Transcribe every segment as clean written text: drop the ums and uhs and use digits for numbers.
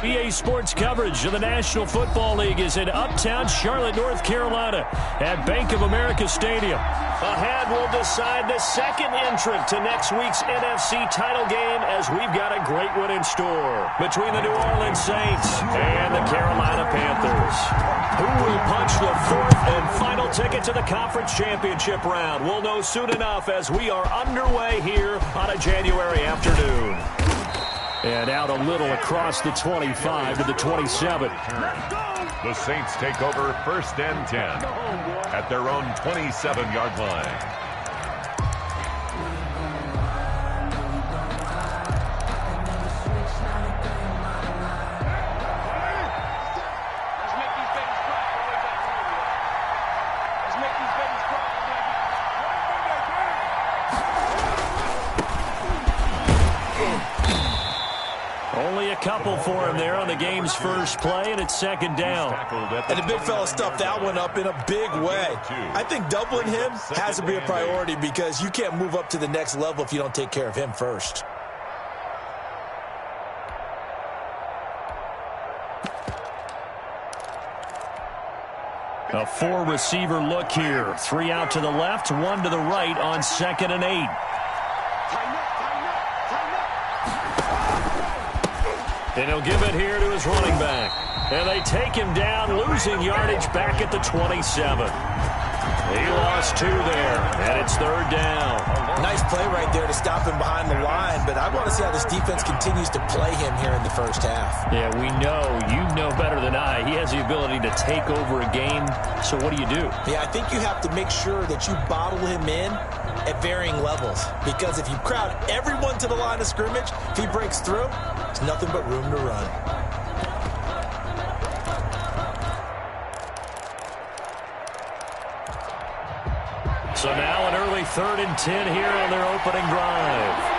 EA Sports coverage of the National Football League is in uptown Charlotte, North Carolina at Bank of America Stadium. Ahead will decide the second entrant to next week's NFC title game as we've got a great one in store between the New Orleans Saints and the Carolina Panthers. Who will punch the fourth and final ticket to the conference championship round? We'll know soon enough as we are underway here on a January afternoon. And out a little across the 25 to the 27. The Saints take over 1st and 10 at their own 27-yard line. Only a couple for him there on the game's first play, and it's second down. And the big fella stuffed that one up in a big way. I think doubling him has to be a priority because you can't move up to the next level if you don't take care of him first. A four-receiver look here. 3 out to the left, 1 to the right on 2nd and 8. And he'll give it here to his running back. And they take him down, losing yardage back at the 27. He lost 2 there, and it's 3rd down. Nice play right there to stop him behind the line, but I want to see how this defense continues to play him here in the first half. Yeah, we know. You know better than I. He has the ability to take over a game, so what do you do? Yeah, I think you have to make sure that you bottle him in at varying levels, because if you crowd everyone to the line of scrimmage, if he breaks through, there's nothing but room to run. So now an early 3rd and 10 here on their opening drive.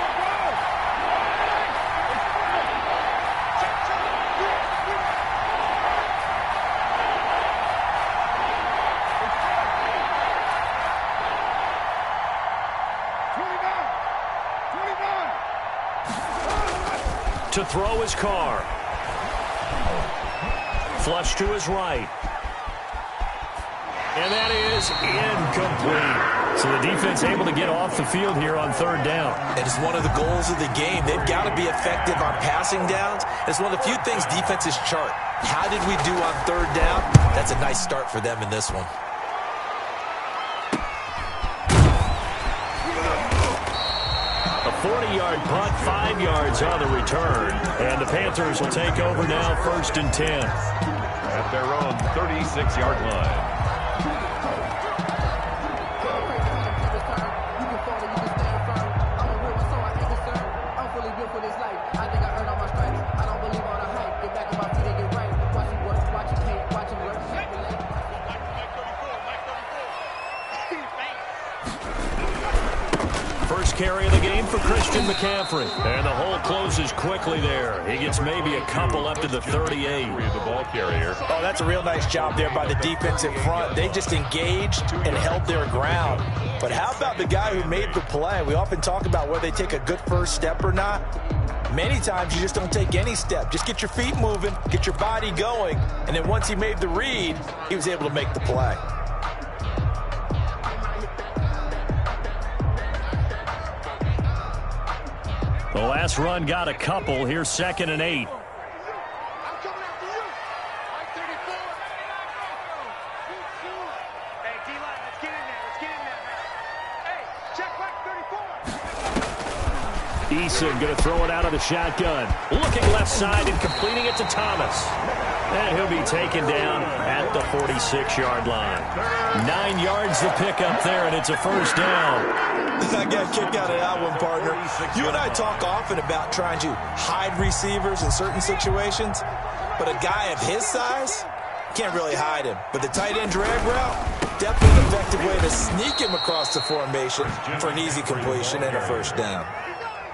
To throw his car. Flush to his right. And that is incomplete. So the defense able to get off the field here on 3rd down. It is one of the goals of the game. They've got to be effective on passing downs. It's one of the few things defenses chart. How did we do on 3rd down? That's a nice start for them in this one. A 40-yard punt, 5 yards on the return. And the Panthers will take over now 1st and 10. At their own 36-yard line. First carry of the game for Christian McCaffrey. And the hole closes quickly there. He gets maybe a couple up to the 38. The ball carrier. Oh, that's a real nice job there by the defense in front. They just engaged and held their ground. But how about the guy who made the play? We often talk about whether they take a good first step or not. Many times you just don't take any step. Just get your feet moving, get your body going, and then once he made the read, he was able to make the play. The last run got a couple. Here's 2nd and 8. Eason going to throw it out of the shotgun. Looking left side and completing it to Thomas. And he'll be taken down at the 46-yard line. 9 yards to pick up there, and it's a 1st down. I got a kick out of that one, partner. You and I talk often about trying to hide receivers in certain situations, but a guy of his size can't really hide him. But the tight end drag route, definitely an effective way to sneak him across the formation for an easy completion and a 1st down.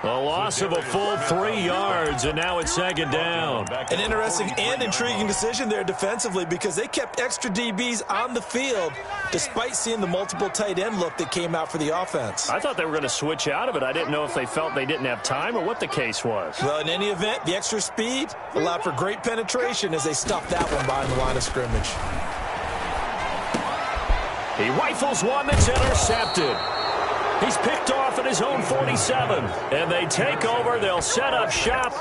A loss of a full 3 yards, and now it's second down. An interesting and intriguing decision there defensively because they kept extra DBs on the field despite seeing the multiple tight end look that came out for the offense. I thought they were going to switch out of it. I didn't know if they felt they didn't have time or what the case was. Well, in any event, the extra speed allowed for great penetration as they stuffed that one behind the line of scrimmage. He rifles one that's intercepted. He's picked off at his own 47. And they take over. They'll set up shop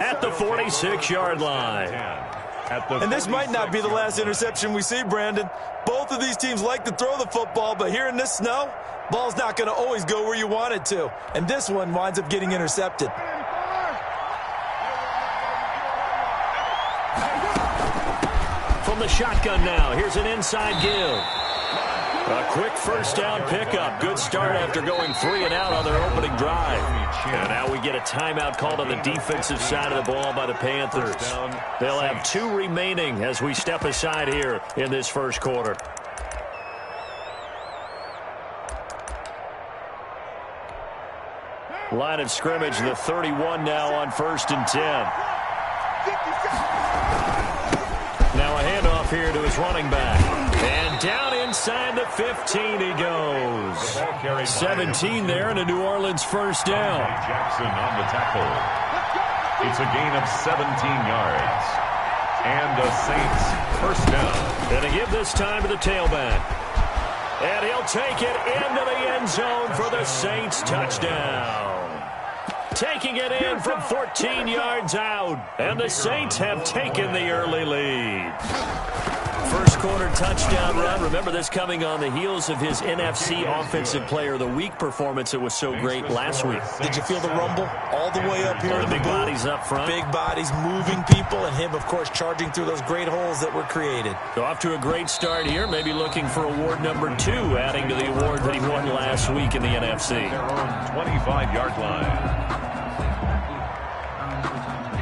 at the 46-yard line. And this might not be the last interception we see, Brandon. Both of these teams like to throw the football, but here in this snow, ball's not going to always go where you want it to. And this one winds up getting intercepted. From the shotgun now, here's an inside give. A quick first down pickup. Good start after going 3 and out on their opening drive. And now we get a timeout called on the defensive side of the ball by the Panthers. They'll have 2 remaining as we step aside here in this first quarter. Line of scrimmage, the 31 now on 1st and 10. Now a handoff here to his running back. And down inside the 15 he goes. 17 there and a New Orleans first down. Jackson on the tackle. It's a gain of 17 yards. And the Saints first down. And a give this time to the tailback. And he'll take it into the end zone for the Saints touchdown. Taking it in from 14 yards out. And the Saints have taken the early lead. First quarter touchdown run. Remember this coming on the heels of his NFC Offensive Player of the Week performance. It was so great last week. Did you feel the rumble all the way up here? The big bodies up front. Big bodies moving people, and him, of course, charging through those great holes that were created. So off to a great start here. Maybe looking for award number 2, adding to the award that he won last week in the NFC. Their own 25-yard line.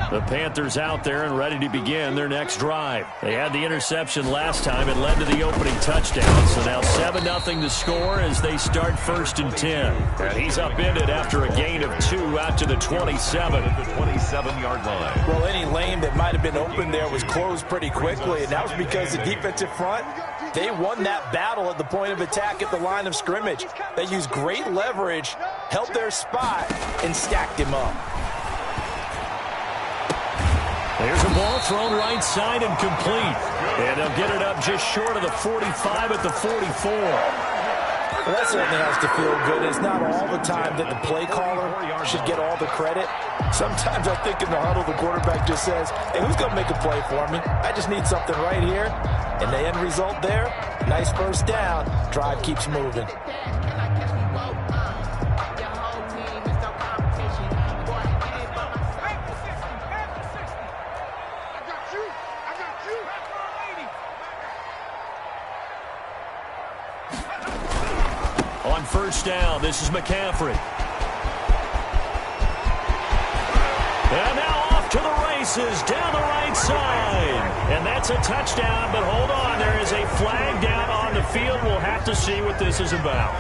The Panthers out there and ready to begin their next drive. They had the interception last time. It led to the opening touchdown. So now 7-0 to score as they start 1st and 10. And he's upended after a gain of 2 out to the 27. At the 27-yard line. Well, any lane that might have been open there was closed pretty quickly, and that was because the defensive front, they won that battle at the point of attack at the line of scrimmage. They used great leverage, held their spot, and stacked him up. There's a ball thrown right side and complete. And they'll get it up just short of the 45 at the 44. Well, that certainly has to feel good. It's not all the time that the play caller should get all the credit. Sometimes I think in the huddle, the quarterback just says, hey, who's going to make a play for me? I just need something right here. And the end result there, nice first down. Drive keeps moving. On first down, this is McCaffrey. And now off to the races down the right side. And that's a touchdown, but hold on. There is a flag down on the field. We'll have to see what this is about.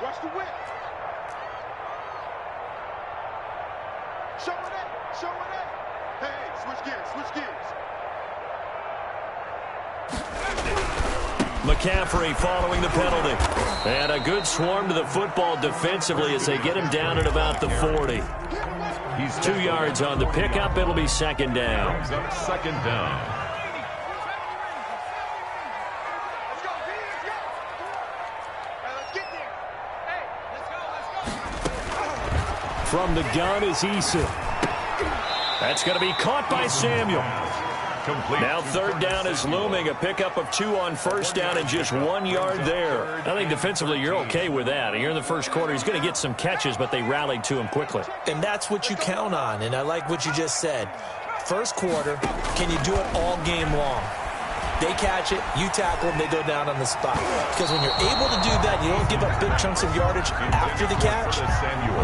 Watch the whip. Show it up. Show it up. Hey, switch gears. Switch gears. McCaffrey following the penalty. And a good swarm to the football defensively as they get him down at about the 40. He's 2 yards on the pickup. It'll be second down. Second down. From the gun is Eason. That's going to be caught by Samuel. Complete. Now third down is looming. A pickup of 2 on first down and just 1 yard there. I think defensively you're okay with that. Here in the first quarter, he's going to get some catches, but they rallied to him quickly. And that's what you count on, and I like what you just said. First quarter, can you do it all game long? They catch it, you tackle them, they go down on the spot. Because when you're able to do that, you don't give up big chunks of yardage after the catch.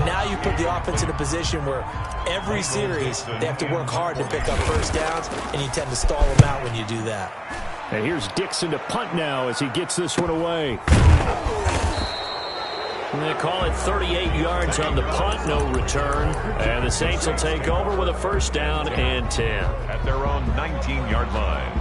Now you put the offense in a position where every series they have to work hard to pick up first downs, and you tend to stall them out when you do that. And here's Dixon to punt now as he gets this one away. And they call it 38 yards on the punt, no return. And the Saints will take over with a first down and 10. At their own 19-yard line.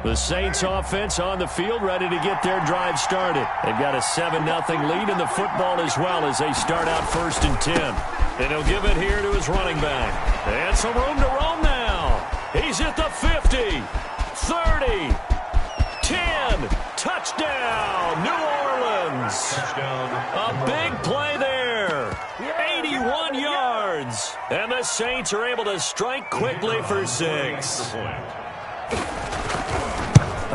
The Saints offense on the field, ready to get their drive started. They've got a 7-0 lead in the football as well as they start out 1st and 10. And he'll give it here to his running back. And some room to roam now. He's at the 50, 30, 10, touchdown, New Orleans. Touchdown. A big play there, 81 yards. And the Saints are able to strike quickly for 6.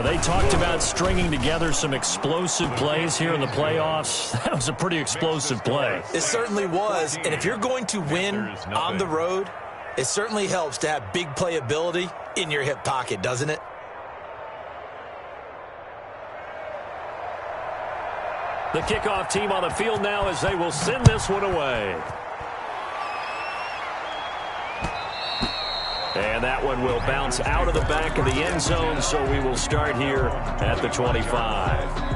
They talked about stringing together some explosive plays here in the playoffs. That was a pretty explosive play. It certainly was. And if you're going to win on the road, it certainly helps to have big playability in your hip pocket, doesn't it? The kickoff team on the field now as they will send this one away. And that one will bounce out of the back of the end zone, so we will start here at the 25.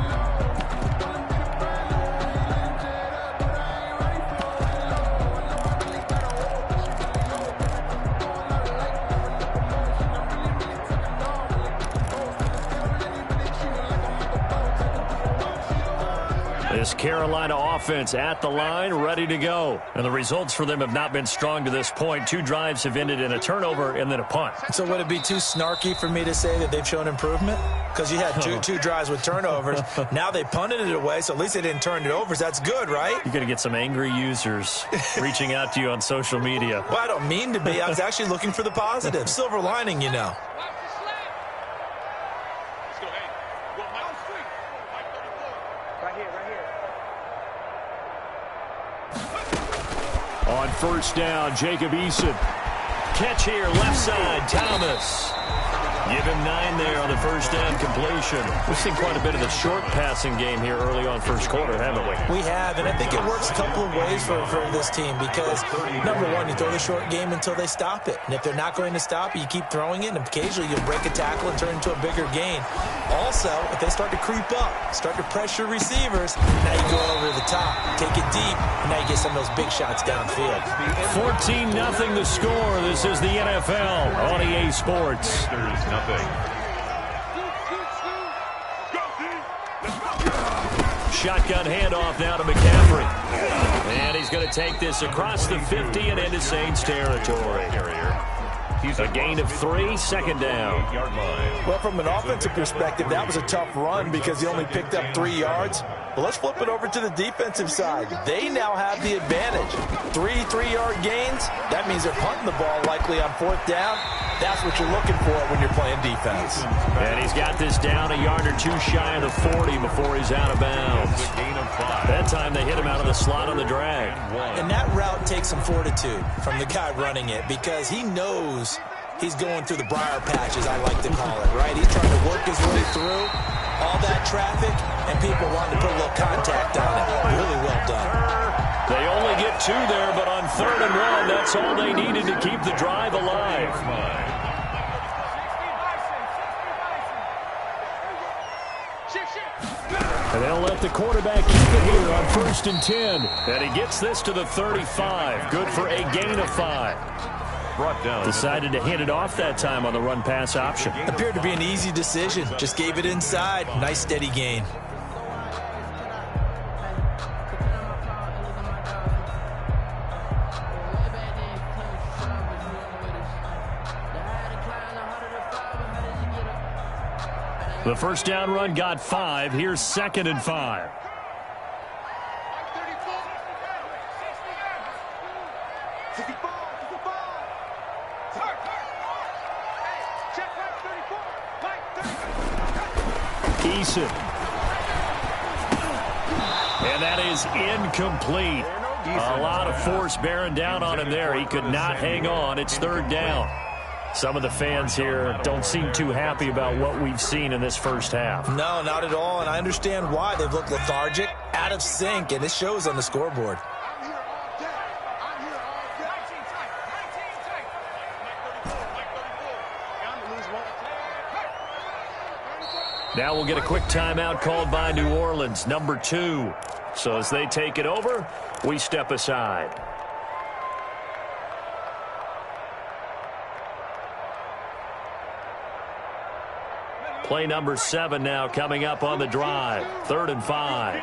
This Carolina offense at the line, ready to go. And the results for them have not been strong to this point. 2 drives have ended in a turnover and then a punt. So would it be too snarky for me to say that they've shown improvement? Because you had two drives with turnovers. Now they punted it away, so at least they didn't turn it over. So that's good, right? You're going to get some angry users reaching out to you on social media. Well, I don't mean to be. I was actually looking for the positive. Silver lining, you know. On first down, Jacob Eason. Catch here, left side, Thomas. Give him 9 there on the first down completion. We've seen quite a bit of the short passing game here early on first quarter, haven't we? We have, and I think it works a couple of ways for this team because, number one, you throw the short game until they stop it. And if they're not going to stop it, you keep throwing it, and occasionally you'll break a tackle and turn it into a bigger gain. Also, if they start to creep up, start to pressure receivers, now you go over the top, take it deep, and now you get some of those big shots downfield. 14-0 the score. This is the NFL on EA Sports. Shotgun handoff now to McCaffrey. And he's going to take this across the 50 and into Saints territory. He's a gain of 3, second down. Well, from an offensive perspective, that was a tough run because he only picked up 3 yards. But let's flip it over to the defensive side. They now have the advantage. 3 3-yard gains. That means they're punting the ball likely on 4th down. That's what you're looking for when you're playing defense. And he's got this down a yard or 2 shy of the 40 before he's out of bounds. That time they hit him out of the slot on the drag. And that route takes some fortitude from the guy running it because he knows he's going through the briar patch, as I like to call it, right? He's trying to work his way through all that traffic, and people wanting to put a little contact on it. Really well done. They only get 2 there, but on 3rd and 1, that's all they needed to keep the drive alive. And they'll let the quarterback keep it here on 1st and 10. And he gets this to the 35. Good for a gain of 5. Brought down. Decided to hand it off that time on the run-pass option. Appeared to be an easy decision. Just gave it inside. Nice steady gain. The first down run got 5. Here's 2nd and 5. Eason. And that is incomplete. A lot of force bearing down on him there. He could not hang on. It's third down. Some of the fans here don't seem too happy about what we've seen in this first half. No, not at all, and I understand why. They've looked lethargic, out of sync, and it shows on the scoreboard. Now we'll get a quick timeout called by New Orleans, number 2. So as they take it over, we step aside. Play number 7 now coming up on the drive. 3rd and 5.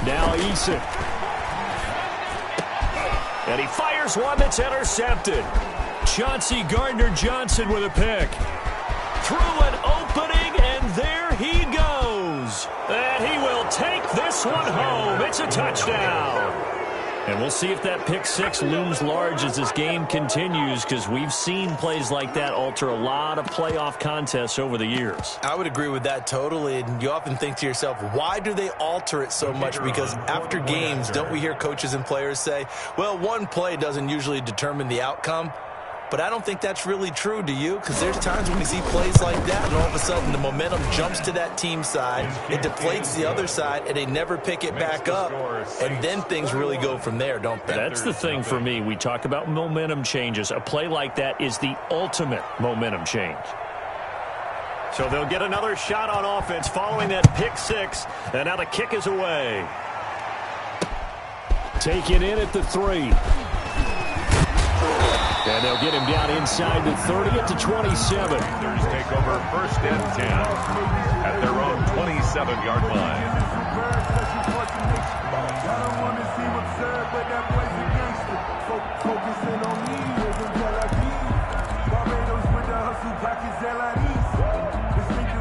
Now Eason. And he fires one that's intercepted. Chauncey Gardner-Johnson with a pick. Through an opening, and there he goes. And he will take this one home. It's a touchdown. And we'll see if that pick 6 looms large as this game continues, because we've seen plays like that alter a lot of playoff contests over the years. I would agree with that totally, and you often think to yourself, why do they alter it so much? Because after games, don't we hear coaches and players say, well, one play doesn't usually determine the outcome? But I don't think that's really true, do you? Because there's times when we see plays like that, and all of a sudden the momentum jumps to that team side, it deflates the other side, and they never pick it back up, and then things really go from there, don't they? That's the thing for me. We talk about momentum changes. A play like that is the ultimate momentum change. So they'll get another shot on offense following that pick 6, and now the kick is away. Taken in at the 3. And they'll get him down inside the 30 at the 27. Panthers take over 1st and 10 at their own 27-yard line.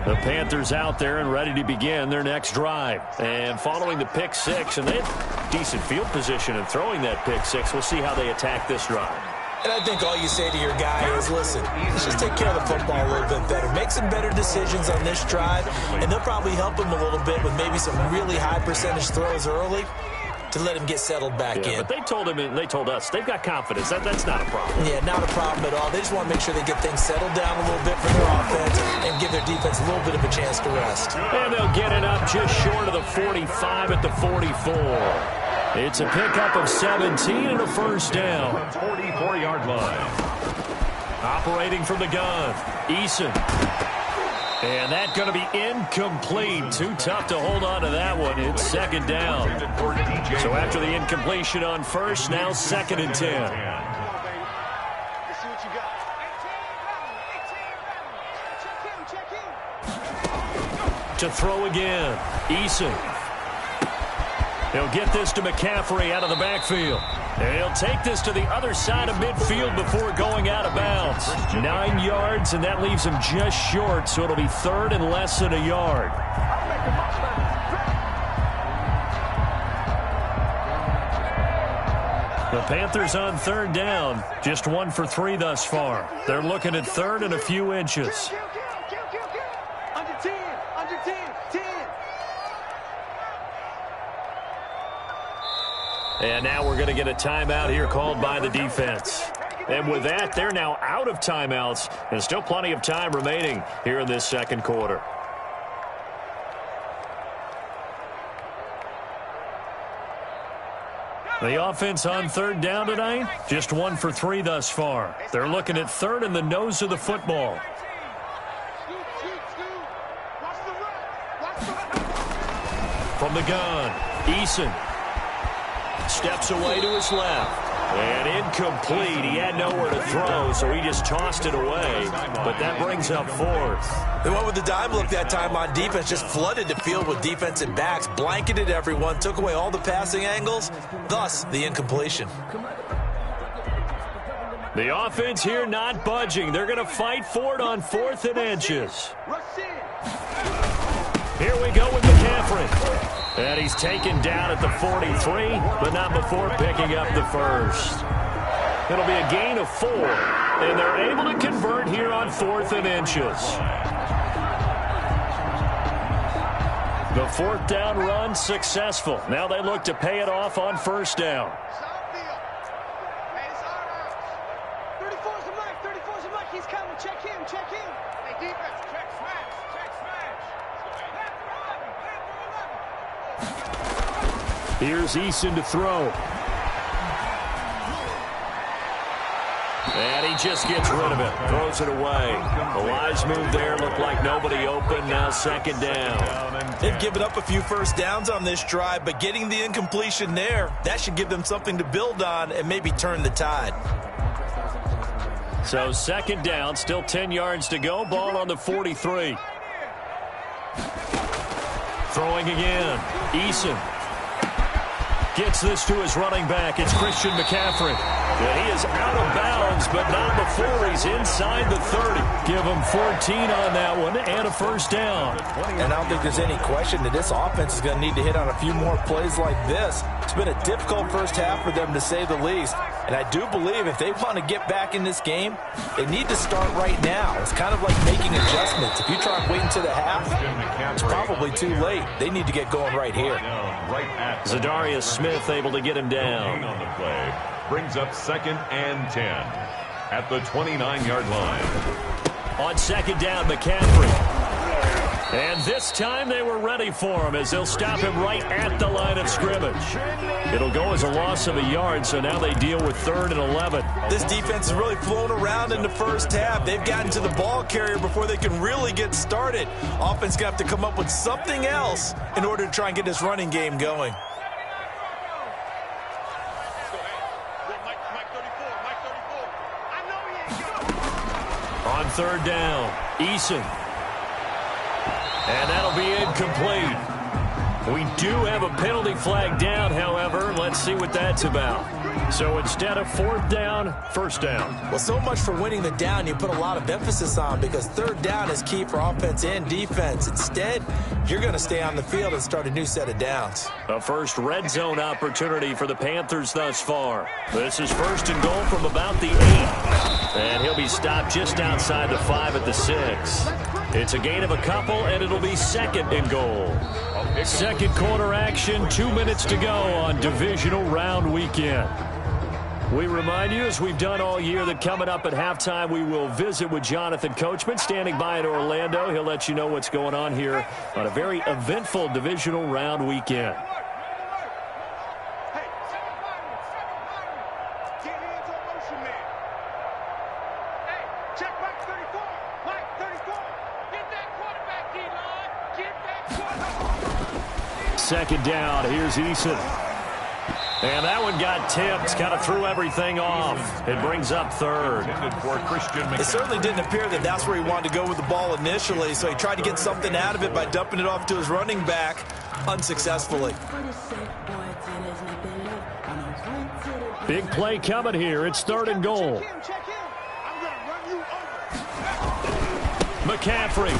The Panthers out there and ready to begin their next drive. And following the pick 6, and they have decent field position in throwing that pick 6. We'll see how they attack this drive. And I think all you say to your guy is, listen, let's just take care of the football a little bit better. Make some better decisions on this drive, and they'll probably help him a little bit with maybe some really high percentage throws early to let him get settled back in. But they told him, and they told us, they've got confidence. That's not a problem. Yeah, not a problem at all. They just want to make sure they get things settled down a little bit for their offense and give their defense a little bit of a chance to rest. And they'll get it up just short of the 45 at the 44. It's a pickup of 17 and a first down. 44-yard line. Operating from the gun, Eason. And that's going to be incomplete. Too tough to hold on to that one. It's 2nd down. So after the incompletion on first, now 2nd and 10. To throw again, Eason. He'll get this to McCaffrey out of the backfield. And he'll take this to the other side of midfield before going out of bounds. 9 yards, and that leaves him just short, so it'll be 3rd and less than a yard. The Panthers on 3rd down, just 1 for 3 thus far. They're looking at 3rd and a few inches. Under 10, under 10, 10. And now we're going to get a timeout here called by the defense. And with that, they're now out of timeouts. And still plenty of time remaining here in this 2nd quarter. The offense on 3rd down tonight, just 1 for 3 thus far. They're looking at 3rd and the nose of the football. From the gun, Eason. Steps away to his left. And incomplete. He had nowhere to throw, so he just tossed it away. But that brings up 4th. They went with the dime look that time on defense, just flooded the field with defensive backs, blanketed everyone, took away all the passing angles, thus the incompletion. The offense here not budging. They're going to fight for it on 4th and inches. Here we go with McCaffrey. And he's taken down at the 43, but not before picking up the first. It'll be a gain of 4, and they're able to convert here on 4th and inches. The fourth down run successful. Now they look to pay it off on first down. He's coming. Check him. Hey, defense, check smash. Here's Eason to throw. And he just gets rid of it. Throws it away. The wise move there. Looked like nobody open. Now second down. They've given up a few first downs on this drive, but getting the incompletion there, that should give them something to build on and maybe turn the tide. So second down, still 10 yards to go. Ball on the 43. Throwing again. Eason gets this to his running back. It's Christian McCaffrey. And he is out of bounds, but not before he's inside the 30. Give him 14 on that one and a first down. And I don't think there's any question that this offense is going to need to hit on a few more plays like this. It's been a difficult first half for them, to say the least. And I do believe if they want to get back in this game, they need to start right now. It's kind of like making adjustments. If you try and wait until the half, it's probably too late. They need to get going right here. Zadarius Smith able to get him down. On the play brings up 2nd and 10 at the 29-yard line. On second down, McCaffrey. And this time they were ready for him as they'll stop him right at the line of scrimmage. It'll go as a loss of a yard, so now they deal with 3rd and 11. This defense is really flown around in the first half. They've gotten to the ball carrier before they can really get started. Offense going to have to come up with something else in order to try and get this running game going. On third down, Eason. And that'll be incomplete. We do have a penalty flag down, however. Let's see what that's about. So instead of 4th down, first down. Well, so much for winning the down you put a lot of emphasis on, because 3rd down is key for offense and defense. Instead, you're going to stay on the field and start a new set of downs. A first red zone opportunity for the Panthers thus far. This is 1st and goal from about the 8. And he'll be stopped just outside the 5 at the 6. It's a gain of a couple, and it'll be 2nd and goal. Second quarter action, 2 minutes to go on divisional round weekend. We remind you, as we've done all year, that coming up at halftime, we will visit with Jonathan Coachman, standing by in Orlando. He'll let you know what's going on here on a very eventful divisional round weekend. Second down, here's Eason. And that one got tipped, kind of threw everything off. It brings up 3rd. It certainly didn't appear that that's where he wanted to go with the ball initially, so he tried to get something out of it by dumping it off to his running back unsuccessfully. Big play coming here. It's 3rd and goal. McCaffrey.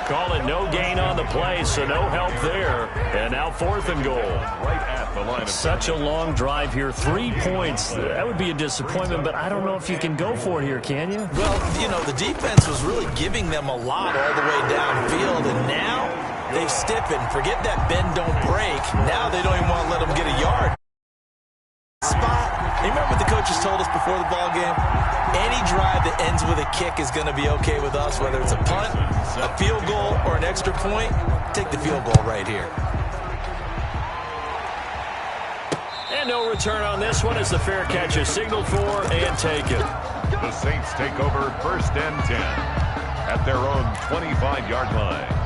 Call it no gain on the play, so no help there. And now 4th and goal. Right at the line of such a long drive here. 3 points. That would be a disappointment, but I don't know if you can go for it here, can you? Well, you know, the defense was really giving them a lot all the way downfield, and now they've stiffened. Forget that bend, don't break. Now they don't even want to let them get a yard. Spot. You remember what the coaches told us before the ball game? Any drive that ends with a kick is going to be okay with us, whether it's a punt, a field goal, or an extra point. Take the field goal right here. And no return on this one as the fair catch is signaled for and taken. The Saints take over 1st and 10 at their own 25-yard line.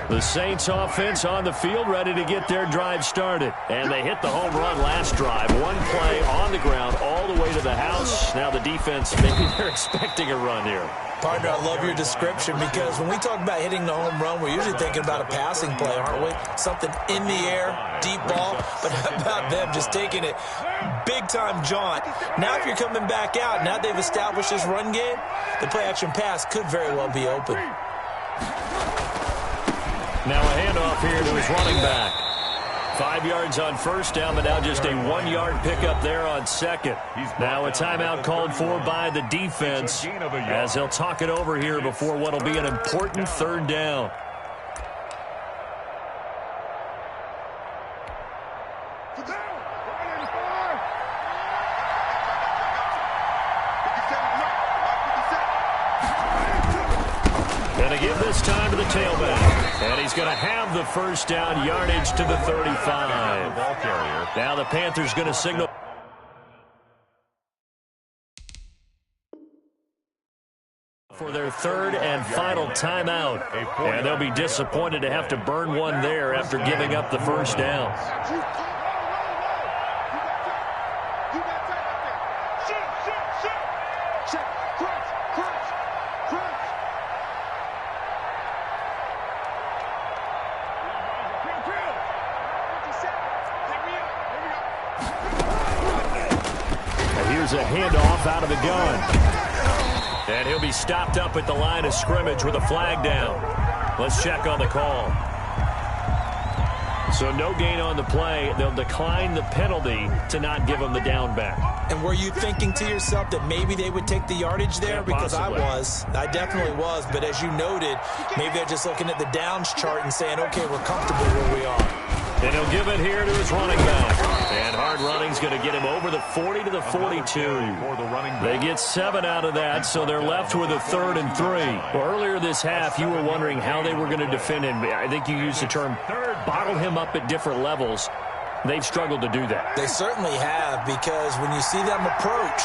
The Saints offense on the field, ready to get their drive started. And they hit the home run last drive. One play on the ground all the way to the house. Now the defense, maybe they're expecting a run here. Partner, I love your description, because when we talk about hitting the home run, we're usually thinking about a passing play, aren't we? Something in the air, deep ball. But how about them just taking it big-time jaunt? Now if you're coming back out, now they've established this run game, the play-action pass could very well be open. Now a handoff here to his running back. 5 yards on first down, but now just a 1-yard pickup there on second. Now a timeout called for by the defense as he'll talk it over here before what will be an important third down. Going to give this time to the tailback. And he's going to have the first down, yardage to the 35. Now the Panthers going to signal for their third and final timeout. And they'll be disappointed to have to burn one there after giving up the first down. Here's a handoff out of the gun. And he'll be stopped up at the line of scrimmage with a flag down. Let's check on the call. So no gain on the play. They'll decline the penalty to not give him the down back. And were you thinking to yourself that maybe they would take the yardage there? Because I definitely was. But as you noted, maybe they're just looking at the downs chart and saying, okay, we're comfortable where we are. And he'll give it here to his running back. And hard running's going to get him over the 40 to the 42. They get 7 out of that, so they're left with a 3rd and 3. Well, earlier this half, you were wondering how they were going to defend him. I think you used the term bottle him up at different levels. They've struggled to do that. They certainly have, because when you see them approach,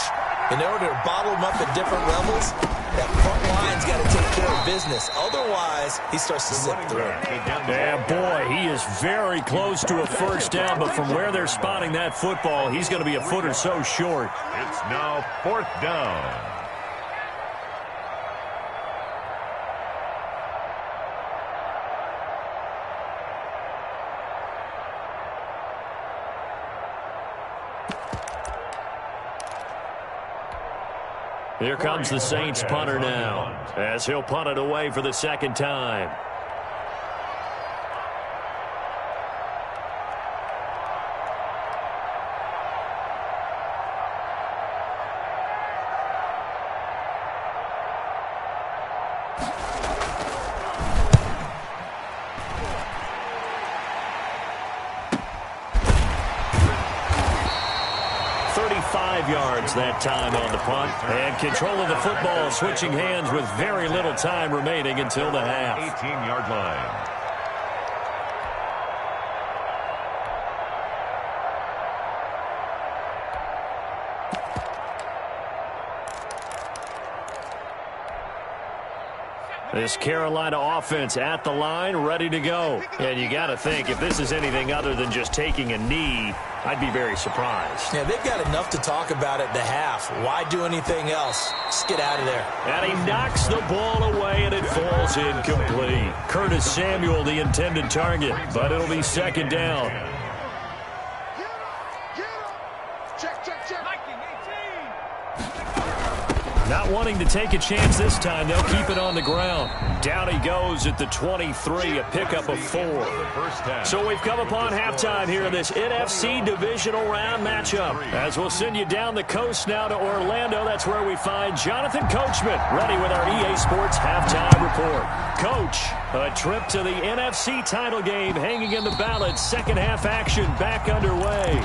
in order to bottle them up at different levels, that front line's got to take care of business. Otherwise, he starts to slip through. Yeah, boy, he is very close to a first down, but from where they're spotting that football, he's going to be a foot or so short. It's now 4th down. Here comes the Saints punter now, as he'll punt it away for the second time. Yards that time on the punt, and control of the football switching hands with very little time remaining until the half. 18-yard line. This Carolina offense at the line, ready to go. And you got to think, if this is anything other than just taking a knee, I'd be very surprised. Yeah, they've got enough to talk about at the half. Why do anything else? Just get out of there. And he knocks the ball away, and it falls incomplete. Curtis Samuel, the intended target, but it'll be second down. Not wanting to take a chance this time, they'll keep it on the ground. Down he goes at the 23, a pickup of 4. So we've come upon halftime here in this NFC divisional round matchup. As we'll send you down the coast now to Orlando, that's where we find Jonathan Coachman, ready with our EA Sports halftime report. Coach, a trip to the NFC title game hanging in the balance. Second half action back underway.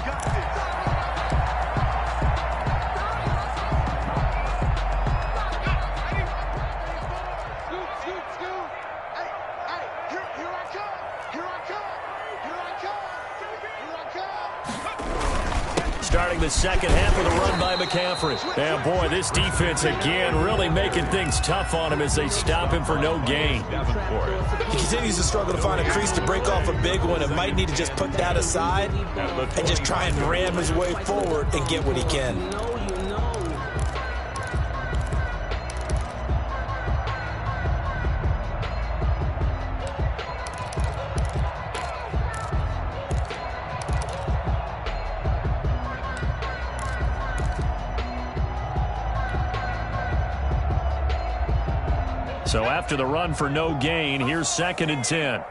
Starting the second half with a run by McCaffrey. And boy, this defense again really making things tough on him as they stop him for no gain. He continues to struggle to find a crease to break off a big one and might need to just put that aside and just try and ram his way forward and get what he can. So after the run for no gain, here's 2nd and 10.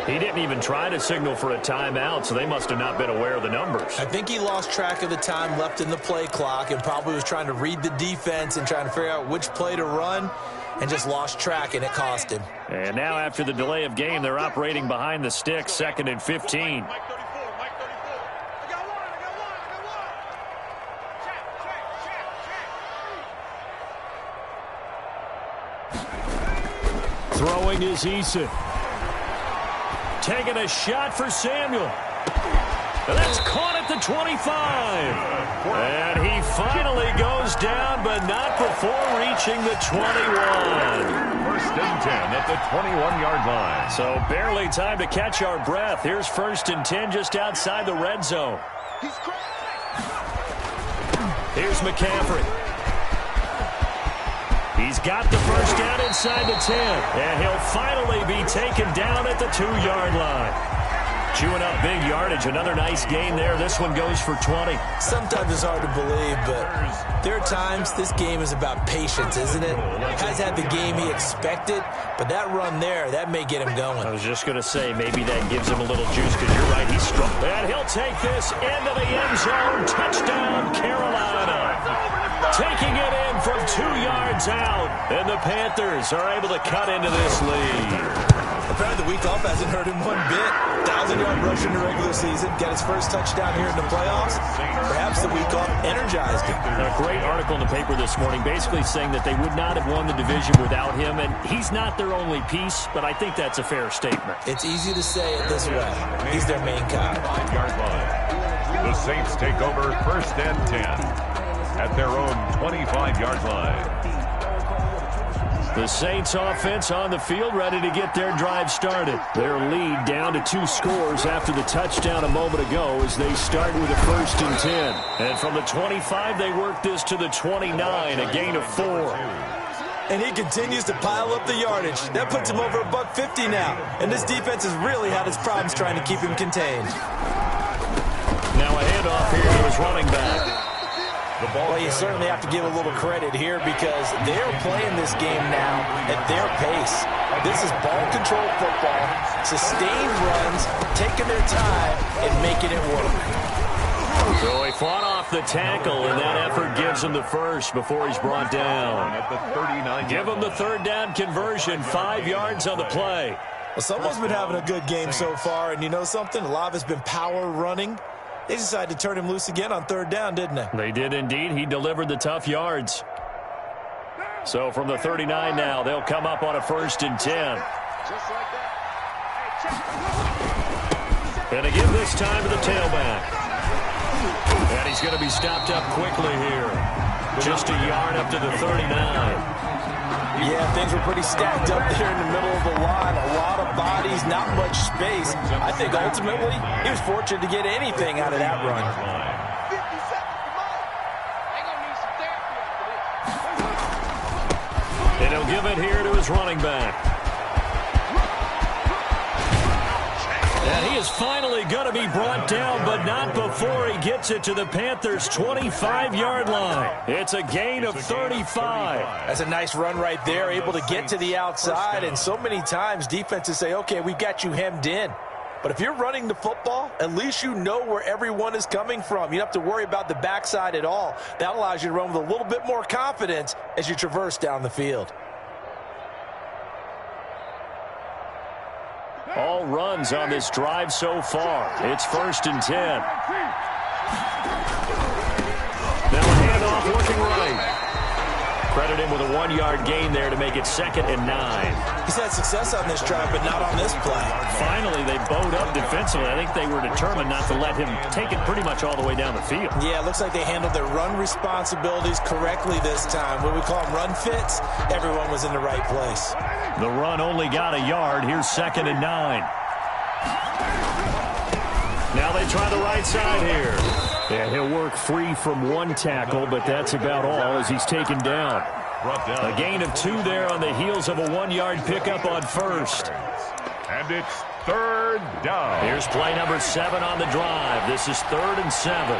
He didn't even try to signal for a timeout, so they must have not been aware of the numbers. I think he lost track of the time left in the play clock and probably was trying to read the defense and trying to figure out which play to run and just lost track, and it cost him. And now after the delay of game, they're operating behind the sticks, 2nd and 15. Throwing is Eason. Taking a shot for Samuel. And that's caught at the 25. And he finally goes down, but not before reaching the 21. 1st and 10 at the 21-yard line. So barely time to catch our breath. Here's 1st and 10 just outside the red zone. Here's McCaffrey. He's got the first down inside the 10. And he'll finally be taken down at the 2-yard line. Chewing up big yardage. Another nice gain there. This one goes for 20. Sometimes it's hard to believe, but there are times this game is about patience, isn't it? Has had the game he expected, but that run there, that may get him going. I was just going to say, maybe that gives him a little juice, because you're right, he's strong. And he'll take this into the end zone. Touchdown, Carolina. Taking it in from 2 yards out. And the Panthers are able to cut into this lead. Apparently the week off hasn't hurt him one bit. 1,000-yard rush in the regular season. Got his first touchdown here in the playoffs. Perhaps the week off energized him. A great article in the paper this morning basically saying that they would not have won the division without him. And he's not their only piece, but I think that's a fair statement. It's easy to say it this way. He's their main guy. 5-yard line. The Saints take over 1st and 10 at their own 25-yard line. The Saints offense on the field, ready to get their drive started. Their lead down to 2 scores after the touchdown a moment ago as they start with a 1st and 10. And from the 25, they work this to the 29, a gain of 4. And he continues to pile up the yardage. That puts him over $150 now. And this defense has really had its problems trying to keep him contained. Now a handoff here to his running back. Well, you certainly have to give a little credit here because they're playing this game now at their pace. This is ball-control football, sustained runs, taking their time, and making it work. So he fought off the tackle, and that effort gives him the first before he's brought down. At the 39. Give him the 3rd down conversion, 5 yards on the play. Well, someone's been having a good game so far, and you know something? A lot of it's been power running. They decided to turn him loose again on 3rd down, didn't they? They did indeed. He delivered the tough yards. So from the 39 now, they'll come up on a 1st and 10. And again this time to the tailback. And he's going to be stopped up quickly here. Just a yard up to the 39. Yeah, things were pretty stacked up there in the middle of the line. A lot of bodies, not much space. I think ultimately he was fortunate to get anything out of that run. And he'll give it here to his running back. And he is finally going to be brought down, but not before he gets it to the Panthers' 25-yard line. It's a gain of 35. That's a nice run right there, able to get to the outside. And so many times defenses say, okay, we've got you hemmed in. But if you're running the football, at least you know where everyone is coming from. You don't have to worry about the backside at all. That allows you to run with a little bit more confidence as you traverse down the field. All runs on this drive so far. It's 1st and 10. Now a handoff working right. Credit him with a 1-yard gain there to make it 2nd and 9. He's had success on this drive, but not on this play. Finally, they bowed up defensively. I think they were determined not to let him take it pretty much all the way down the field. Yeah, it looks like they handled their run responsibilities correctly this time. What we call them run fits, everyone was in the right place. The run only got a yard. Here's 2nd and 9. Now they try the right side here. And he'll work free from 1 tackle, but that's about all as he's taken down. A gain of 2 there on the heels of a 1-yard pickup on 1st. And it's 3rd down. Here's play number 7 on the drive. This is 3rd and 7.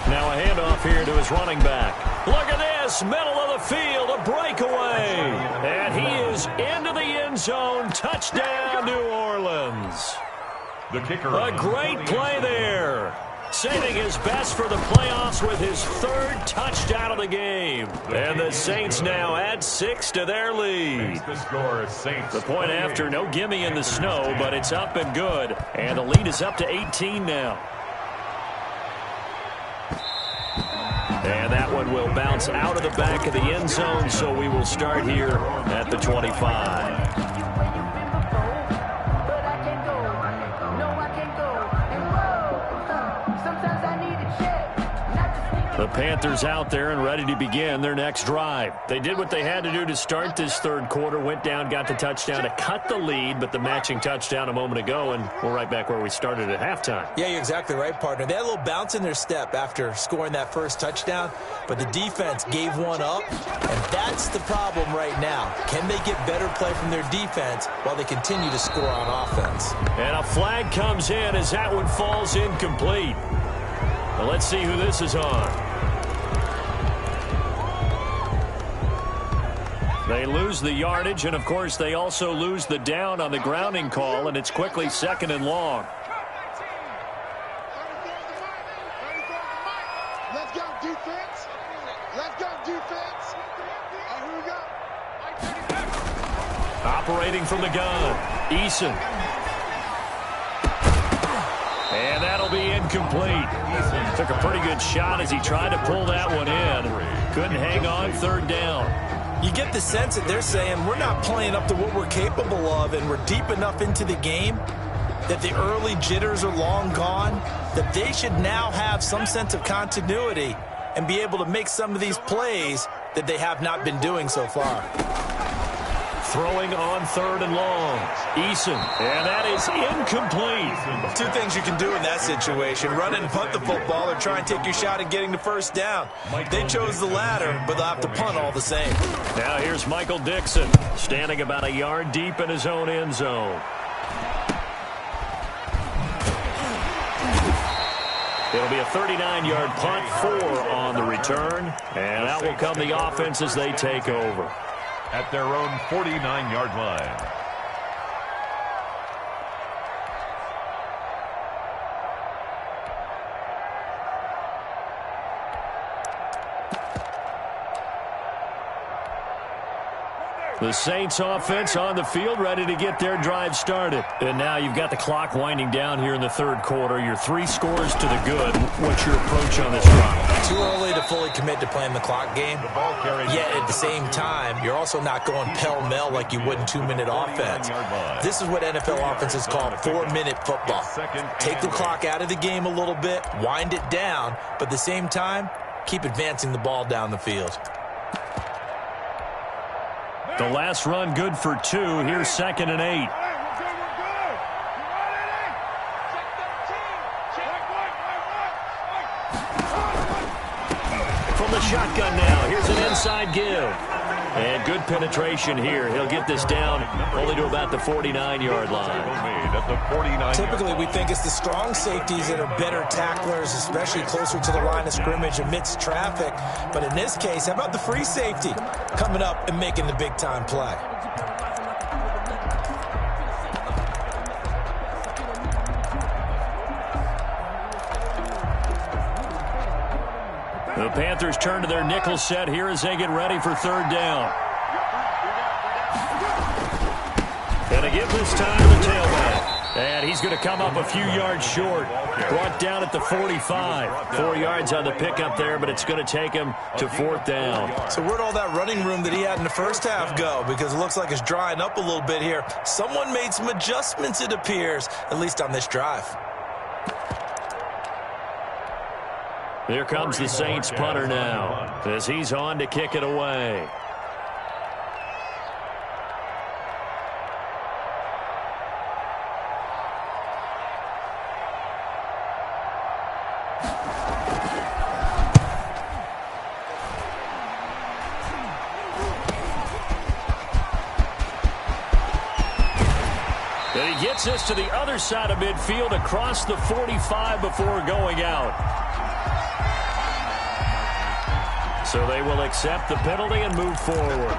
Now a handoff here to his running back. Look at this, middle of the field, a breakaway. And he is into the end zone. Touchdown, New Orleans. The kicker. A great play there. Saving his best for the playoffs with his third touchdown of the game. And the Saints now add 6 to their lead. The score, Saints. The point after, no gimme in the snow, but it's up and good. And the lead is up to 18 now. And that one will bounce out of the back of the end zone, so we will start here at the 25. The Panthers out there and ready to begin their next drive. They did what they had to do to start this third quarter, went down, got the touchdown to cut the lead, but the matching touchdown a moment ago, and we're right back where we started at halftime. Yeah, you're exactly right, partner. They had a little bounce in their step after scoring that first touchdown, but the defense gave one up, and that's the problem right now. Can they get better play from their defense while they continue to score on offense? And a flag comes in as that one falls incomplete. Well, let's see who this is on. They lose the yardage, and, of course, they also lose the down on the grounding call, and it's quickly 2nd and long. Let's go, defense. Let's go, defense. And here we go. Operating from the gun, Eason. And that'll be incomplete. Took a pretty good shot as he tried to pull that one in. Couldn't hang on, 3rd down. You get the sense that they're saying we're not playing up to what we're capable of, and we're deep enough into the game that the early jitters are long gone, that they should now have some sense of continuity and be able to make some of these plays that they have not been doing so far. Throwing on 3rd and long. Eason, and that is incomplete. Two things you can do in that situation: run and punt the football, or try and take your shot at getting the first down. They chose the latter, but they'll have to punt all the same. Now here's Michael Dixon, standing about a yard deep in his own end zone. It'll be a 39-yard punt, 4 on the return, and out will come the offense as they take over. At their own 49-yard line. The Saints offense on the field, ready to get their drive started. And now you've got the clock winding down here in the third quarter. Your 3 scores to the good. What's your approach on this drive? Too early to fully commit to playing the clock game. Yet at the same time, you're also not going pell-mell like you would in 2-minute offense. This is what NFL offenses call 4-minute football. Take the clock out of the game a little bit, wind it down, but at the same time, keep advancing the ball down the field. The last run good for 2. Here's 2nd and 8. From the shotgun now, here's an inside give. And good penetration here. He'll get this down only to about the 49-yard line. Typically, we think it's the strong safeties that are better tacklers, especially closer to the line of scrimmage amidst traffic. But in this case, how about the free safety coming up and making the big-time play? The Panthers turn to their nickel set here as they get ready for 3rd down. Gonna give this time to the tailback. And he's going to come up a few yards short. Brought down at the 45. 4 yards on the pickup there, but it's going to take him to 4th down. So where'd all that running room that he had in the first half go? Because it looks like it's drying up a little bit here. Someone made some adjustments, it appears, at least on this drive. Here comes the Saints punter now as he's on to kick it away. And he gets this to the other side of midfield across the 45 before going out. So they will accept the penalty and move forward.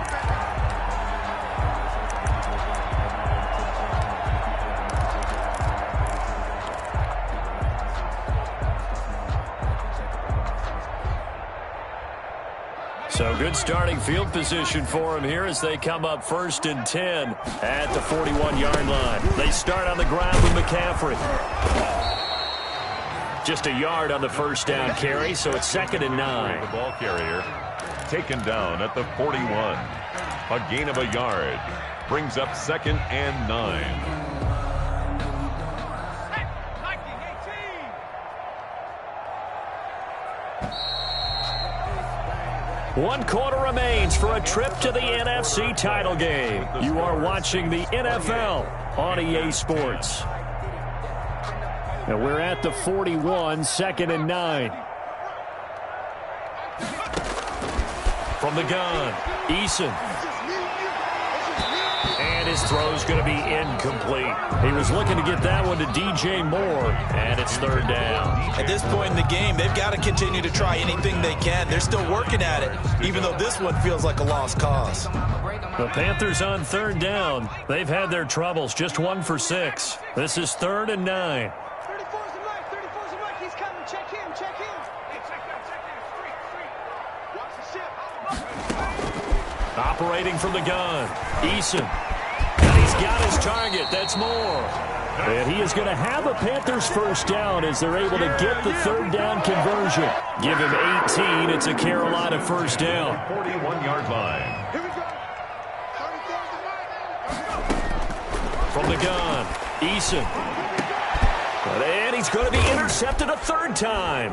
So good starting field position for him here as they come up 1st and 10 at the 41-yard line. They start on the ground with McCaffrey. Just a yard on the first down carry, so it's 2nd and 9. The ball carrier taken down at the 41. A gain of a yard brings up 2nd and 9. One quarter remains for a trip to the NFC title game. You are watching the NFL on EA Sports. And we're at the 41, 2nd and 9. From the gun, Eason. And his throw's going to be incomplete. He was looking to get that one to DJ Moore, and it's 3rd down. At this point in the game, they've got to continue to try anything they can. They're still working at it, even though this one feels like a lost cause. The Panthers on 3rd down. They've had their troubles, just 1 for 6. This is 3rd and 9. 34's a Mike, 34's a Mike. He's coming. Check him, check him. Hey, check that, street. Watch the ship. Operating from the gun, Eason. And he's got his target. That's Moore. And he is going to have a Panthers first down as they're able to get the 3rd down conversion. Give him 18. It's a Carolina first down. 41-yard line. Here we go. 34's a Mike. From the gun, Eason. And he's going to be intercepted a 3rd time.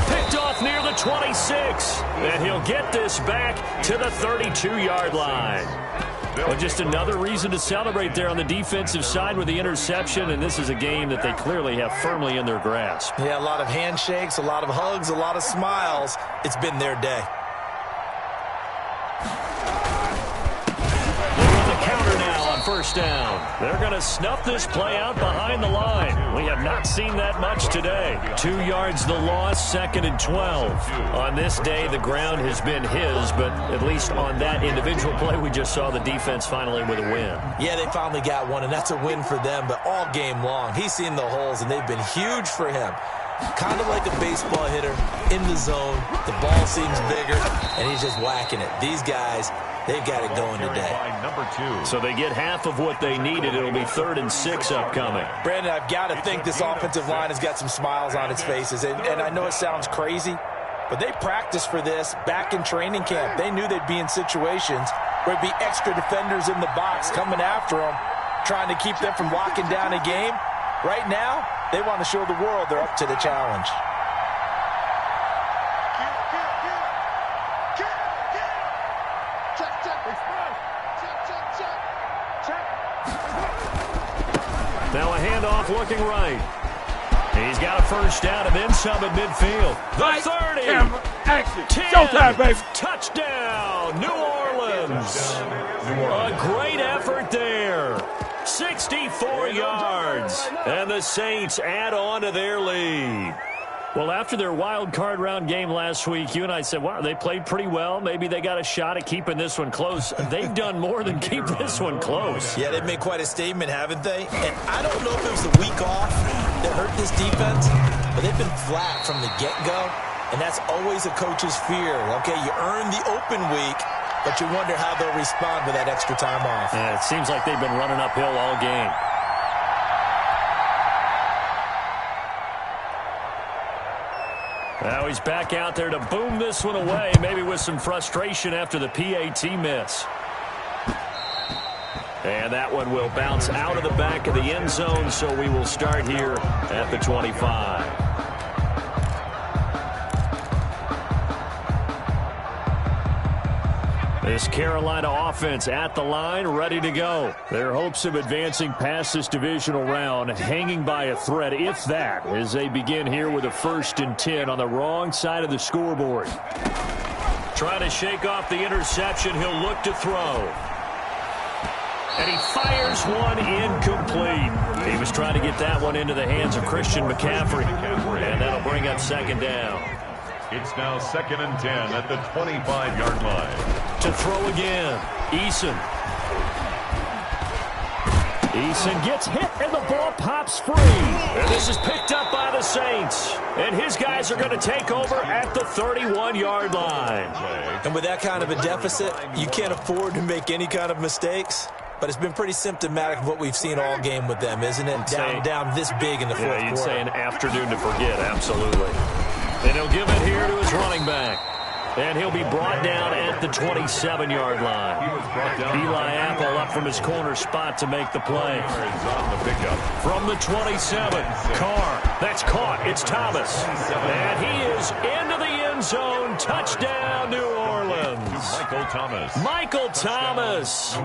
Picked off near the 26. And he'll get this back to the 32-yard line. Well, just another reason to celebrate there on the defensive side with the interception, and this is a game that they clearly have firmly in their grasp. Yeah, a lot of handshakes, a lot of hugs, a lot of smiles. It's been their day. They're on the counter now on 1st down. They're going to snuff this play out behind the line. We have not seen that much today. 2 yards the loss, 2nd and 12. On this day, the ground has been his, but at least on that individual play, we just saw the defense finally with a win. Yeah, they finally got one, and that's a win for them, but all game long, he's seen the holes, and they've been huge for him. Kind of like a baseball hitter in the zone. The ball seems bigger, and he's just whacking it. These guys, they've got it going today. Number 2. So they get half of what they needed. It'll be 3rd and 6 upcoming. Brandon, I've got to think this offensive line has got some smiles on its faces, and I know it sounds crazy, but they practiced for this back in training camp. They knew they'd be in situations where it'd be extra defenders in the box coming after them, trying to keep them from locking down a game. Right now, they want to show the world they're up to the challenge. Now a handoff looking right. He's got a first down and then some at midfield. The 30. Camera, action. 10. Showtime, baby. Touchdown, New Orleans. A great effort there. 64 yards. And the Saints add on to their lead. Well, after their wild card round game last week, you and I said, wow, they played pretty well. Maybe they got a shot at keeping this one close. They've done more than keep this one close. Yeah, they've made quite a statement, haven't they? And I don't know if it was the week off that hurt this defense, but they've been flat from the get-go, and that's always a coach's fear. Okay, you earn the open week, but you wonder how they'll respond with that extra time off. Yeah, it seems like they've been running uphill all game. Now he's back out there to boom this one away, maybe with some frustration after the PAT miss. And that one will bounce out of the back of the end zone, so we will start here at the 25. This Carolina offense at the line, ready to go. Their hopes of advancing past this divisional round hanging by a thread, if that, as they begin here with a 1st and 10 on the wrong side of the scoreboard. Trying to shake off the interception, he'll look to throw. And he fires one incomplete. He was trying to get that one into the hands of Christian McCaffrey. And that'll bring up 2nd down. It's now 2nd and 10 at the 25-yard line. To throw again, Eason. Eason gets hit, and the ball pops free. And this is picked up by the Saints. And his guys are going to take over at the 31-yard line. And with that kind of a deficit, you can't afford to make any kind of mistakes. But it's been pretty symptomatic of what we've seen all game with them, isn't it? Down this big in the fourth quarter. Yeah, you'd say an afternoon to forget, absolutely. And he'll give it here to his running back. And he'll be brought down at the 27-yard line. Eli Apple up from his corner spot to make the play. From the 27, Carr. That's caught. It's Thomas. And he is into the end zone. Touchdown, New Orleans. Michael Thomas.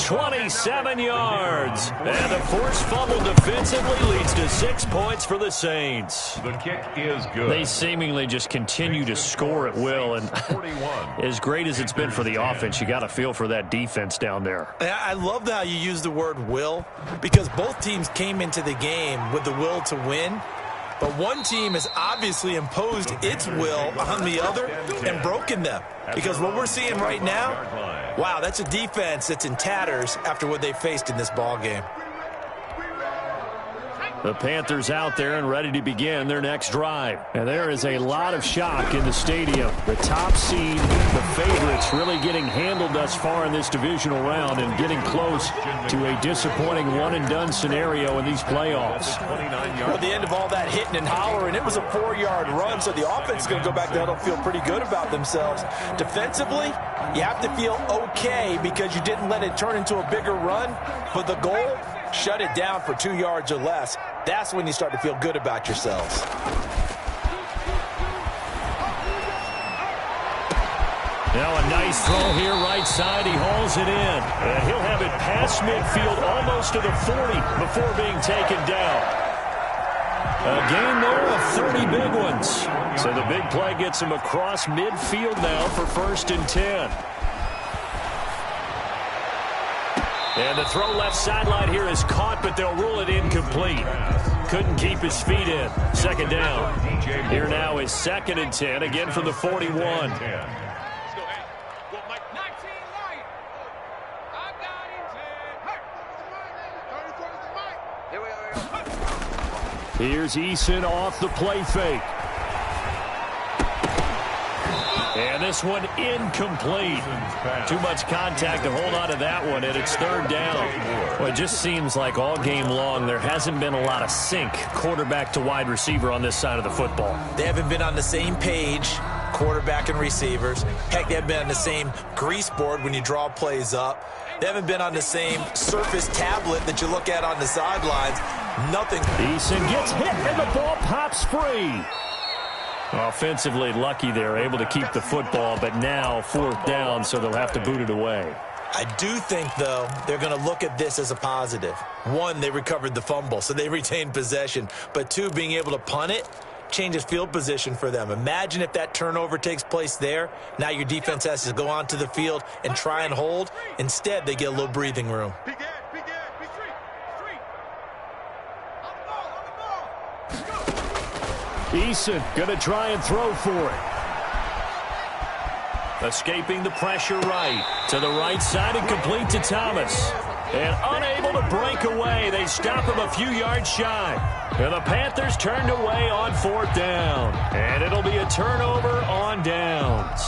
27 yards. And a forced fumble defensively leads to 6 points for the Saints. The kick is good. They seemingly just continue to score at will. And as great as it's been for the offense, you got to feel for that defense down there. I love how you use the word will, because both teams came into the game with the will to win. But one team has obviously imposed its will on the other and broken them. Because what we're seeing right now, wow, that's a defense that's in tatters after what they faced in this ball game. The Panthers out there and ready to begin their next drive. And there is a lot of shock in the stadium. The top seed, the favorites, really getting handled thus far in this divisional round and getting close to a disappointing one-and-done scenario in these playoffs. Well, the end of all that hitting and hollering, it was a 4-yard run, so the offense is going to go back there and feel pretty good about themselves. Defensively, you have to feel okay because you didn't let it turn into a bigger run, but the goal, shut it down for 2 yards or less. That's when you start to feel good about yourselves. Now a nice throw here right side. He hauls it in. And he'll have it past midfield almost to the 40 before being taken down. A gain there of 30 big ones. So the big play gets him across midfield now for 1st and 10. And the throw left sideline here is caught, but they'll rule it incomplete. Couldn't keep his feet in. 2nd down. Here now is 2nd and 10, again from the 41. Here's Eason off the play fake. And this one incomplete. Too much contact to hold on to that one, and it's 3rd down. Well, it just seems like all game long there hasn't been a lot of sync quarterback to wide receiver on this side of the football. They haven't been on the same page, quarterback and receivers. Heck, they haven't been on the same grease board when you draw plays up. They haven't been on the same surface tablet that you look at on the sidelines. Nothing. Eason gets hit, and the ball pops free. Offensively lucky they're able to keep the football, but now 4th down, so they'll have to boot it away. I do think, though, they're going to look at this as a positive. 1, they recovered the fumble, so they retained possession. But 2, being able to punt it changes field position for them. Imagine if that turnover takes place there. Now your defense has to go onto the field and try and hold. Instead, they get a little breathing room. Eason going to try and throw for it. Escaping the pressure right. To the right side and complete to Thomas. And unable to break away. They stop him a few yards shy. And the Panthers turned away on 4th down. And it'll be a turnover on downs.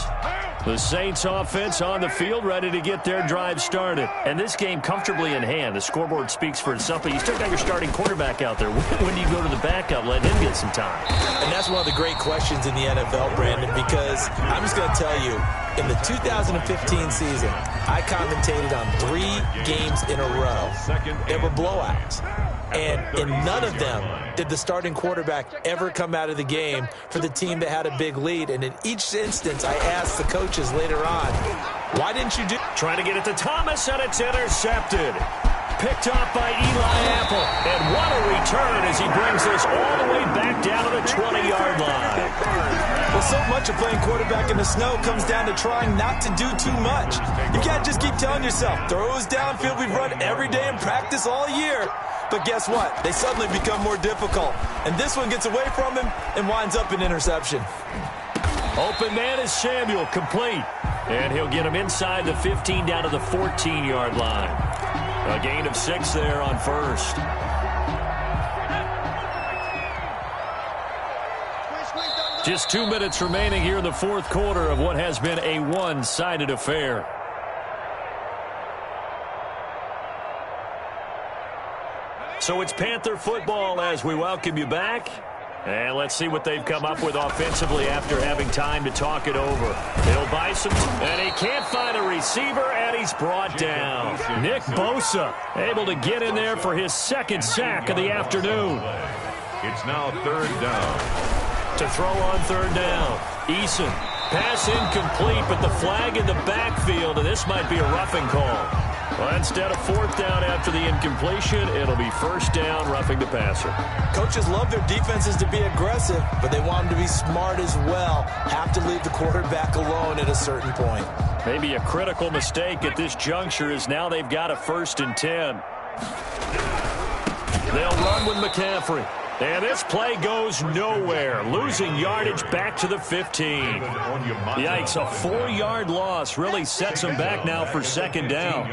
The Saints offense on the field ready to get their drive started. And this game comfortably in hand. The scoreboard speaks for itself, but you still got your starting quarterback out there. When do you go to the backup, let him get some time? And that's one of the great questions in the NFL, Brandon, because I'm just going to tell you, in the 2015 season, I commentated on 3 games in a row. They were blowouts. And in none of them did the starting quarterback ever come out of the game for the team that had a big lead. And in each instance, I asked the coaches later on, why didn't you do? Trying to get it to Thomas, and it's intercepted. Picked off by Eli Apple. And what a return as he brings this all the way back down to the 20-yard line. Well, so much of playing quarterback in the snow comes down to trying not to do too much. You can't just keep telling yourself, throws downfield we've run every day in practice all year. But guess what? They suddenly become more difficult. And this one gets away from him and winds up an interception. Open man is Samuel, complete. And he'll get him inside the 15 down to the 14-yard line. A gain of 6 there on first. Just 2 minutes remaining here in the fourth quarter of what has been a one-sided affair. So it's Panther football as we welcome you back. And let's see what they've come up with offensively after having time to talk it over. Bill Bison, and he can't find a receiver, and he's brought down. Nick Bosa able to get in there for his second sack of the afternoon. It's now third down. To throw on third down, Eason. Pass incomplete, but the flag in the backfield, and this might be a roughing call. Well, instead of fourth down after the incompletion, it'll be first down, roughing the passer. Coaches love their defenses to be aggressive, but they want them to be smart as well. Have to leave the quarterback alone at a certain point. Maybe a critical mistake at this juncture is now they've got a 1st and 10. They'll run with McCaffrey. And this play goes nowhere. Losing yardage back to the 15. Yikes, a 4-yard loss really sets them back now for second down.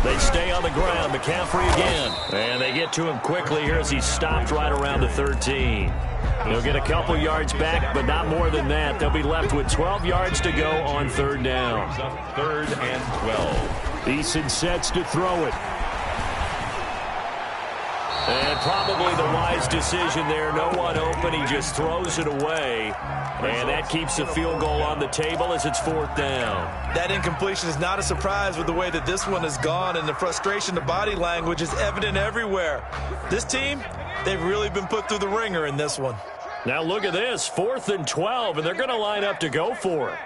They stay on the ground. McCaffrey again. And they get to him quickly here as he's stopped right around the 13. He'll get a couple yards back, but not more than that. They'll be left with 12 yards to go on third down. Third and 12. Eason sets to throw it. And probably the wise decision there. No one open. He just throws it away. And that keeps the field goal on the table as it's fourth down. That incompletion is not a surprise with the way that this one has gone, and the frustration, the body language is evident everywhere. This team, they've really been put through the ringer in this one. Now look at this. 4th and 12, and they're going to line up to go for it.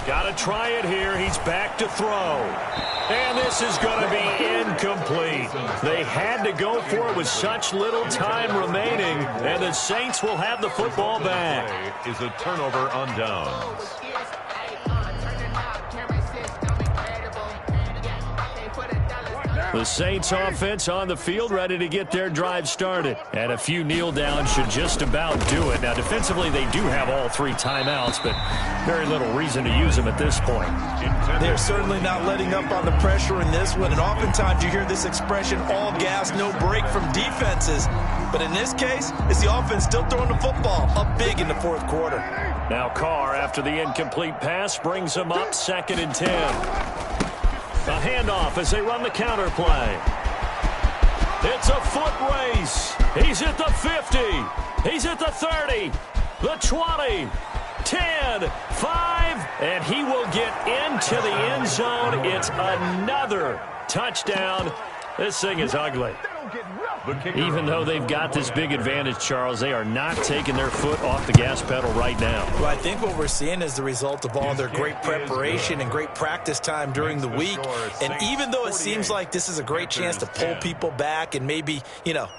Got to try it here. He's back to throw. And this is going to be incomplete. They had to go for it with such little time remaining, and the Saints will have the football back. Is a turnover on downs. The Saints offense on the field ready to get their drive started. And a few kneel downs should just about do it. Now defensively they do have all 3 timeouts, but very little reason to use them at this point. They're certainly not letting up on the pressure in this one. And oftentimes you hear this expression, all gas, no break from defenses. But in this case, it's the offense still throwing the football up big in the fourth quarter. Now Carr, after the incomplete pass, brings them up 2nd and 10. A handoff as they run the counter play. It's a foot race. He's at the 50. He's at the 30. The 20. 10. 5. And he will get into the end zone. It's another touchdown. This thing is ugly. Even though they've got this big advantage, Charles, they are not taking their foot off the gas pedal right now. Well, I think what we're seeing is the result of all their great preparation and great practice time during the week. And even though it seems like this is a great chance to pull people back and maybe,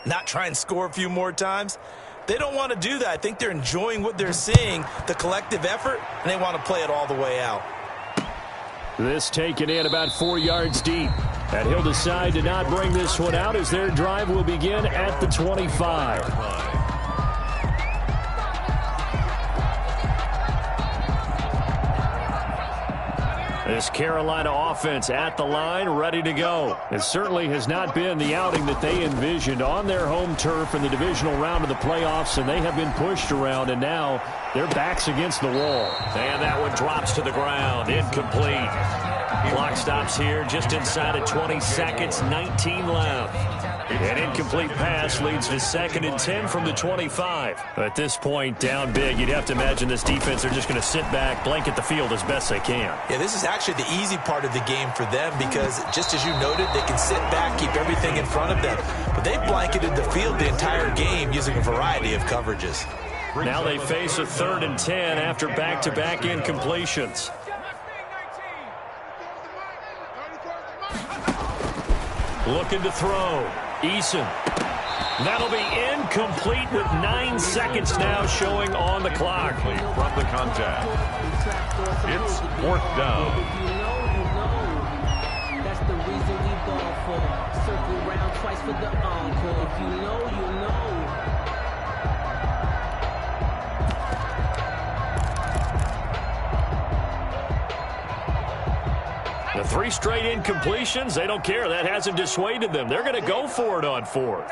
not try and score a few more times, they don't want to do that. I think they're enjoying what they're seeing, the collective effort, and they want to play it all the way out. This taken in about 4 yards deep. And he'll decide to not bring this one out as their drive will begin at the 25. This Carolina offense at the line, ready to go. It certainly has not been the outing that they envisioned on their home turf in the divisional round of the playoffs, and they have been pushed around, and now their back's against the wall. And that one drops to the ground, incomplete. Clock stops here just inside of 20 seconds, 19 left. An incomplete pass leads to 2nd and 10 from the 25. At this point, down big, you'd have to imagine this defense are just going to sit back, blanket the field as best they can. Yeah, this is actually the easy part of the game for them because, just as you noted, they can sit back, keep everything in front of them. But they've blanketed the field the entire game using a variety of coverages. Now they face a 3rd and 10 after back-to-back incompletions. Looking to throw. Eason. That'll be incomplete with 9 seconds now showing on the clock. From the contact. It's 4th down. That's the reason we ball for. Circle round twice for the encore. 3 straight incompletions. They don't care. That hasn't dissuaded them. They're going to go for it on 4th.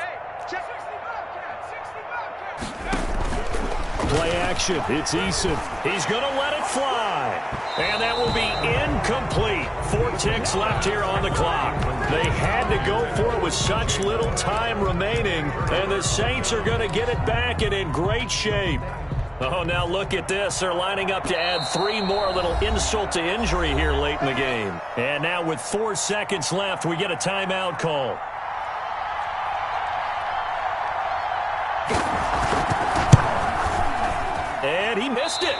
Play action. It's Eason. He's going to let it fly. And that will be incomplete. 4 ticks left here on the clock. They had to go for it with such little time remaining. And the Saints are going to get it back and in great shape. Oh, now look at this. They're lining up to add 3 more, a little insult to injury here late in the game. And now with 4 seconds left, we get a timeout call. And he missed it.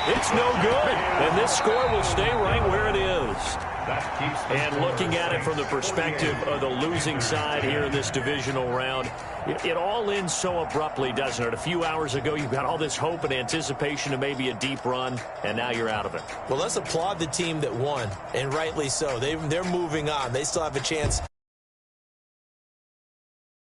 It's no good. And this score will stay right where it is. And looking at it from the perspective of the losing side here in this divisional round, it all ends so abruptly, doesn't it? A few hours ago, you've got all this hope and anticipation of maybe a deep run, and now you're out of it. Well, let's applaud the team that won, and rightly so. They're moving on. They still have a chance